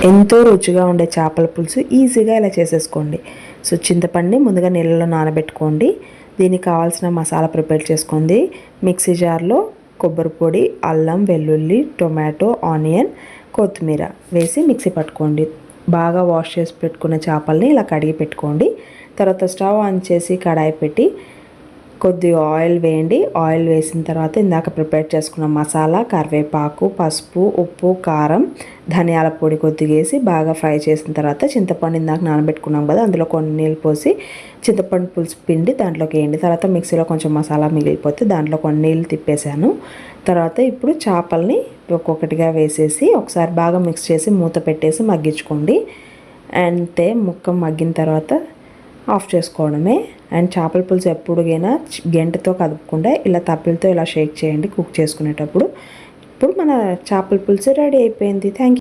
ఎంతో రుచిగా ఉండే చేపల పులుసు ఈజీగా ఇలా చేసేసుకోండి. సో చింతపండుని ముందుగా నీళ్ళలో నానబెట్టుకోండి. దీనికి కావాల్సిన మసాలా ప్రిపేర్ చేసుకోండి. మిక్సీ జార్లో కొబ్బరి పొడి, అల్లం, వెల్లుల్లి, టొమాటో, ఆనియన్, కొత్తిమీర వేసి మిక్సీ పట్టుకోండి. బాగా వాష్ చేసి పెట్టుకున్న చేపల్ని ఇలా కడిగి పెట్టుకోండి. తర్వాత స్టవ్ ఆన్ చేసి కడాయి పెట్టి కొద్దిగా ఆయిల్ వేయండి. ఆయిల్ వేసిన తర్వాత ఇందాక ప్రిపేర్ చేసుకున్న మసాలా, కరివేపాకు, పసుపు, ఉప్పు, కారం, ధనియాల పొడి కొద్దిగా వేసి బాగా ఫ్రై చేసిన తర్వాత చింతపండు ఇందాక నానబెట్టుకున్నాం కదా, అందులో కొన్ని నీళ్ళు పోసి చింతపండు పులుసు పిండి దాంట్లోకి వేయండి. తర్వాత మిక్సీలో కొంచెం మసాలా మిగిలిపోతే దాంట్లో కొన్ని నీళ్ళు తిప్పేశాను. తర్వాత ఇప్పుడు చేపల్ని ఒక్కొక్కటిగా వేసేసి ఒకసారి బాగా మిక్స్ చేసి మూత పెట్టేసి మగ్గించుకోండి. అంటే ముక్క మగ్గిన తర్వాత ఆఫ్ చేసుకోవడమే. అండ్ చేపల పులుసు ఎప్పుడుగైనా గెంటతో కదపకుండా ఇలా తప్పిలతో ఇలా షేక్ చేయండి కుక్ చేసుకునేటప్పుడు. ఇప్పుడు మన చేపల పులుసు రెడీ అయిపోయింది. Thank you.